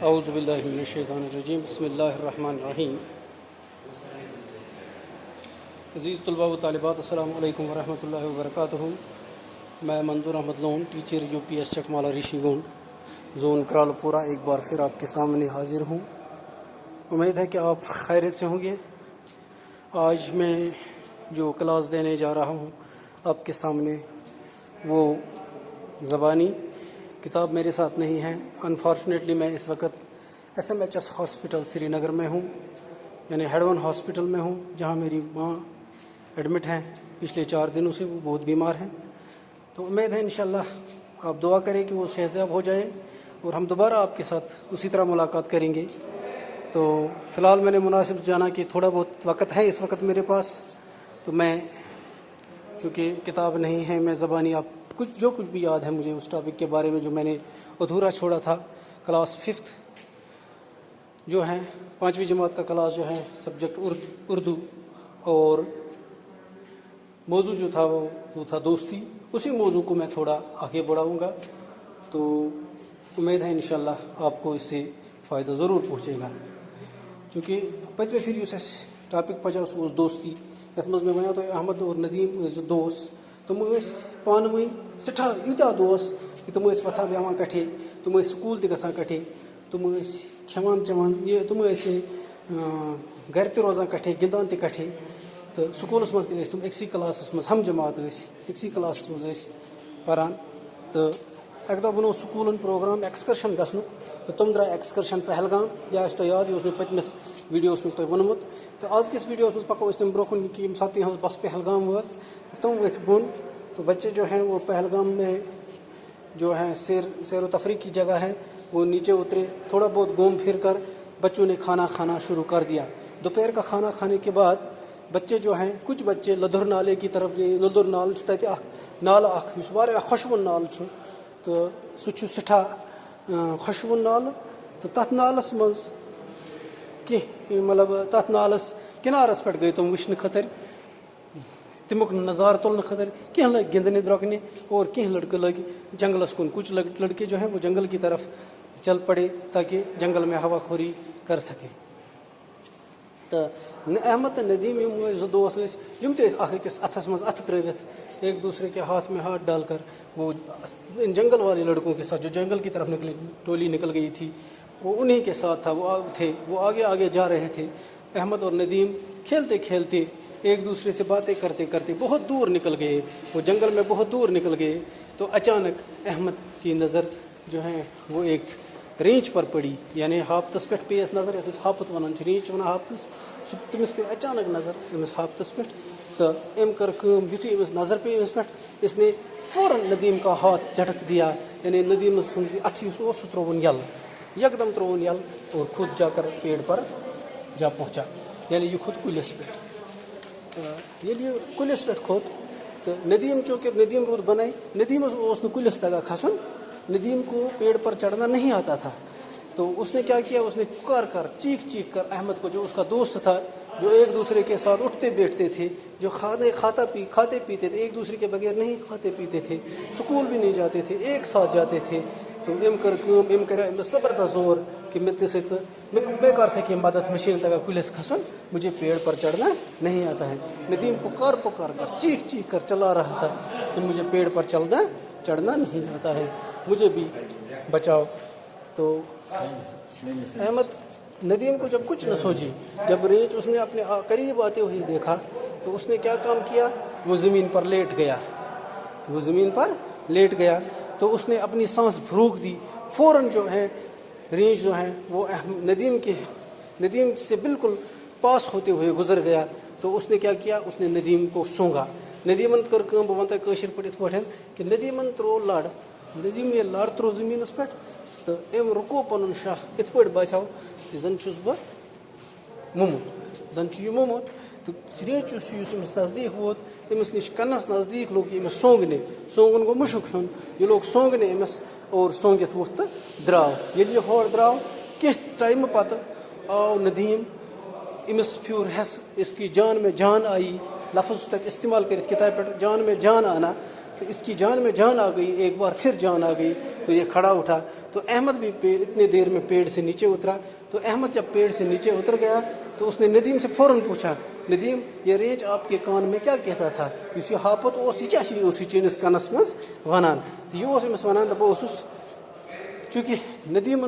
اعوذ باللہ من الشیطان الرجیم بسم اللہ الرحمن الرحیم. عزیز طلباء و طالبات السلام علیکم ورحمۃ اللہ وبرکاتہ. میں Manzoor Ahmad Lone teacher U P S Chakmala Reshi Gund zone Kralpora ایک بار پھر آپ کے سامنے حاضر ہوں. امید ہے کہ آپ خیریت سے ہوں گے. آج میں جو کلاس دینے جا رہا ہوں آپ کے سامنے وہ زبانی کتاب میرے ساتھ نہیں ہے. انفارچونیٹلی میں اس وقت S M H S hospital Srinagar میں ہوں، یعنی ہیڈون ہاسپٹل میں ہوں، جہاں میری ماں ایڈمٹ ہیں. پچھلے 4 دنوں سے وہ بہت بیمار ہیں. تو امید ہے انشاءاللہ آپ دعا کریں کہ وہ صحتیاب ہو جائے اور ہم دوبارہ آپ کے ساتھ اسی طرح ملاقات کریں گے. تو فی الحال میں نے مناسب جانا کہ تھوڑا بہت وقت ہے اس وقت میرے پاس، تو میں چونکہ کتاب نہیں ہے، میں زبانی آپ جو کچھ بھی یاد ہے مجھے اس ٹاپک کے بارے میں جو میں نے ادھورا چھوڑا تھا. کلاس 5 جو ہے 5ویں جماعت کا کلاس جو ہے سبجیکٹ اردو، اور موضوع جو تھا وہ تھا دوستی. اسی موضوع کو میں تھوڑا آگے بڑھاؤں گا. تو امید ہے انشاءاللہ آپ کو اس سے فائدہ ضرور پہنچے گا. چونکہ پتوے پھر اس ٹاپک پجا اس دوستی یت مز میں ونو تو احمد اور ندیم دوست تم پان ؤنۍ سٹھا یوتاہ دوس کہ تم وتھان بیہوان کٹھے، تم سکول تہ گژھان کٹھے، تم کھیوان چیوان یہ تم گھر تہ روزان کٹھے، گندان تہ کٹھے. تو سکولس مز تہ تم أکسٕے کلاسس مز ہم جماعت أکسٕے کلاسس مز پران. تو اکہ دۄہ بنوو سکولن پروگرام ایکسکرشن گژھنُک، تو تم درٛاے ایکسکرشن پہلگام. یہ آسہِ تۄہہِ یاد، یہ اوس مےٚ پٔتمِس ویڈیوس منٛز تۄہہِ ووٚنمُت. تو آزکِس ویڈیوس منٛز پکو أسۍ تمہِ برونٛہہ کُن کہ ییٚمہِ ساتہٕ تِہنٛز بس پہلگام وٲژ تم ؤتھۍ بۄن. تو بچے جو ہیں وہ پہلگام میں جو ہے سیر و تفریح کی جگہ ہے، وہ نیچے اترے، تھوڑا بہت گھوم پھر کر بچوں نے کھانا کھانا شروع کر دیا. دوپہر کا کھانا کھانے کے بعد بچے جو ہیں کچھ بچے لدھر نالے کی طرف گئے. لدھر نال تتہ نالہ اخ یس واریاہ خۄشوُن نالہ چھُ، تو سُہ چھُ سٮ۪ٹھاہ خۄشوُن نالہ. تو تتھ نالس منٛز کینٛہہ مطلب تتھ نالس کنارس پٮ۪ٹھ گٔے تِم وٕچھنہٕ خٲطرٕ، تمیُک نظارٕ تُلنہٕ خٲطرٕ. کینٛہہ لٔگۍ گِنٛدنہِ درٛوٚکنہِ اور کینٛہہ لڑکہٕ لٔگۍ جنگلس کُن. کچھ لڑکے جو ہیں وہ جنگل کی طرف چل پڑے تاکہ جنگل میں ہوا خوری کر سکے. تو احمد تو ندیم یم زٕ دوس ٲسۍ یم تہِ ٲسۍ اکھ أکِس اتھس منٛز اتھٕ ترٲوِتھ ایک دوسرے کے ہاتھ میں ہاتھ ڈال کر وہ جنگل والے لڑکوں کے ساتھ جو جنگل کی طرف ٹولی نکل گئی تھی وہ انہیں کے ساتھ تھا. وہ آگے آگے جا رہے تھے. احمد اور ندیم کھیلتے کھیلتے ایک دوسرے سے باتیں کرتے کرتے بہت دور نکل گئے، وہ جنگل میں بہت دور نکل گئے. تو اچانک احمد کی نظر جو ہے وہ ایک رینچ پر پڑی، یعنی ہاپتس پہ پیس نظر، یس ہاپت ونان رینچ ونان ہاپتس. تمس پہ اچانک نظر امس ہاپتس پہ. تو ام کر کٲم، یُتھُے امس نظر پہ امس پہ اس نے فوراً ندیم کا ہاتھ جھٹک دیا، یعنی ندیم سند اتھ یُس اوس سُہ ترٛووُن یلہٕ، یکدم ترٛووُن یلہٕ اور خود جا کر پیڑ پر جا پہنچا، یعنی یہ کھوٚت کُلِس پٮ۪ٹھ. ییٚلہِ یہِ کُلِس پٮ۪ٹھ کھوٚت تو ندیم چونکہ ندیم روٗد بنائی، ندیمس اوس نہٕ کُلِس تگان کھسُن، ندیم کو پیڑ پر چڑھنا نہیں آتا تھا. تو اس نے کیا کیا، اس نے پکار کر چیخ چیخ کر احمد کو، جو اس کا دوست تھا، جو ایک دوسرے کے ساتھ اٹھتے بیٹھتے تھے، جو کھاتے پیتے تھے، ایک دوسرے کے بغیر نہیں کھاتے پیتے تھے، سکول بھی نہیں جاتے تھے، ایک ساتھ جاتے تھے. تو ام کر کٲم، ام کرے أمِس زبردست زور کہ میں کر سکے مدد، مشین تگا کُلِس کھسُن، مجھے پیڑ پر چڑھنا نہیں آتا ہے. ندیم پکار کر چیخ چیخ کر چلا رہا تھا کہ مجھے پیڑ پر چڑھنا نہیں آتا ہے، مجھے بھی بچاؤ. تو احمد ندیم کو جب کچھ نہ سوچی، جب رینچ اس نے اپنے قریب آتے ہوئے دیکھا تو اس نے کیا کام کیا، وہ زمین پر لیٹ گیا. تو اس نے اپنی سانس روک دی. فوراً جو ہے رینچ جو ہے وہ ندیم سے بالکل پاس ہوتے ہوئے گزر گیا. تو اس نے کیا کیا، اس نے ندیم کو سونگا. ندیمن کر کٲم، بہٕ ونہٕ تۄہہِ کٲشِر پٲٹھۍ یِتھ پٲٹھۍ کہ ندیمن ترٛوو لڑ. ندیم یہ لڑ ترٛوو زٔمیٖنس پٮ۪ٹھ. تو أمۍ رُکو پنُن شاہ. یِتھ پٲٹھۍ باسیو کہ زن چھُس بہٕ موٚمُت، زن چھُ یہِ موٚمُت. تو رینچ یُس أمِس نزدیٖک ووت، أمِس نِش کنس نزدیٖک لوگ یہِ أمِس سونٛگنہِ. سونٛگُن گوٚو مُشُک ہیوٚن. یہِ لوگ سونٛگنہِ أمِس اور سونٛگِتھ ووٚتھ تہٕ درٛاو. ییٚلہِ یہِ ہورٕ درٛاو کینٛہہ ٹایمہٕ پتہٕ آو ندیم. أمِس پھیوٗر ہٮ۪س، اس کی جان میں جان آئی، لفظ چھُ تتہِ استعمال کٔرِتھ کِتابہِ پٮ۪ٹھ، جان میں جان آنا. تو اس کی جان میں جان آ گئی, ایک بار پھر جان آ گئی تو یہ کھڑا اٹھا. تو احمد بھی اتنی دیر میں پیڑ سے نیچے اترا. تو احمد جب پیڑ سے نیچے اتر گیا تو اس نے ندیم سے فوراً پوچھا, ندیم یہ ریچھ آپ کے کان میں کیا کہتا تھا؟ اس یہ ہاپت اوس یہ کیا چھ چینس کنس مز ونان. تو یہ امس ونان دپان اوسس چونکہ ندیم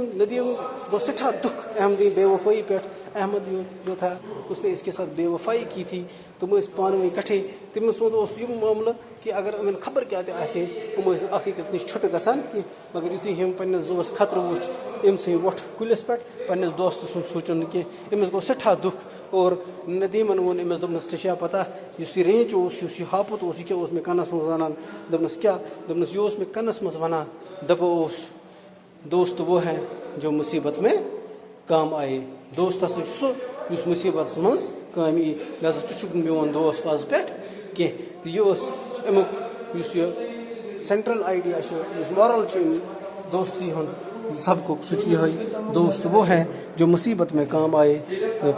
گو سٹھا دکھ احمد بے وفائی پہ. احمد جو تھا اس نے اس کے ساتھ بے وفائی کی تھی. تم پانوی کٹھے. تمس یہ معاملہ کہ اگر ان خبر کیا تہ اخ أکس نش چھٹ گژھان کی, مگر یتھے ہم پنس دوس خطرہ وچ ام سی ووٹ کلس پہ پنس دوست سن سوچن کی امس گو سٹھا دکھ. اور ندیمن وون امس دپنس ژےٚ پتہ اس یہ ریچھ اس یہ ہاپت یہ کیا مے کنس مز ونان. دپنس کیا؟ دپنس یہ مے کنس مز ونان دپو دوست وہ ہیں جو مصیبت میں کام آئے. دوست ہسا سہ اس مصیبت مز کام ای. لہذا ژٕ چھُکھ نہٕ میون دوست آز پٮ۪ٹھ کینٛہہ. تہٕ یہِ اوس امیُک یُس یہِ سینٹرل آئیڈیا چھُ, یُس مارل چھُ دوستی ہُنٛد سبقُک, سُہ چھُ یِہوٚے دوست وہ ہیں جو مصیبت میں کام آئے. تہٕ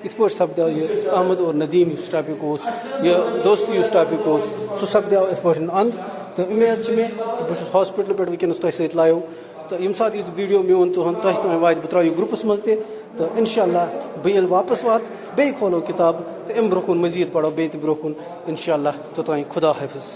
یِتھ پٲٹھۍ سپدیو یہِ احمد اور ندیم یُس ٹاپِک اوس, یہِ دوستی یُس ٹاپِک اوس سُہ سپدیو یِتھ پٲٹھۍ اَنٛد. تہٕ اُمید چھِ مےٚ بہٕ چھُس ہاسپِٹل پٮ۪ٹھ وٕنکٮ۪نَس تۄہہِ سۭتۍ لایِو. تو یم سات یہ ویڈیو میون تہد تہ تام وات بہ ترٛاو گروپس مز تہ. تو انشاءاللہ بہ ییٚلہِ واپس وات بیٚیہِ کھولو کتاب تو ام برونٛہہ کُن مزید پڑھو بیٚیہِ تہِ برونٛہہ کُن انشاءاللہ. توٚتام خدا حافظ.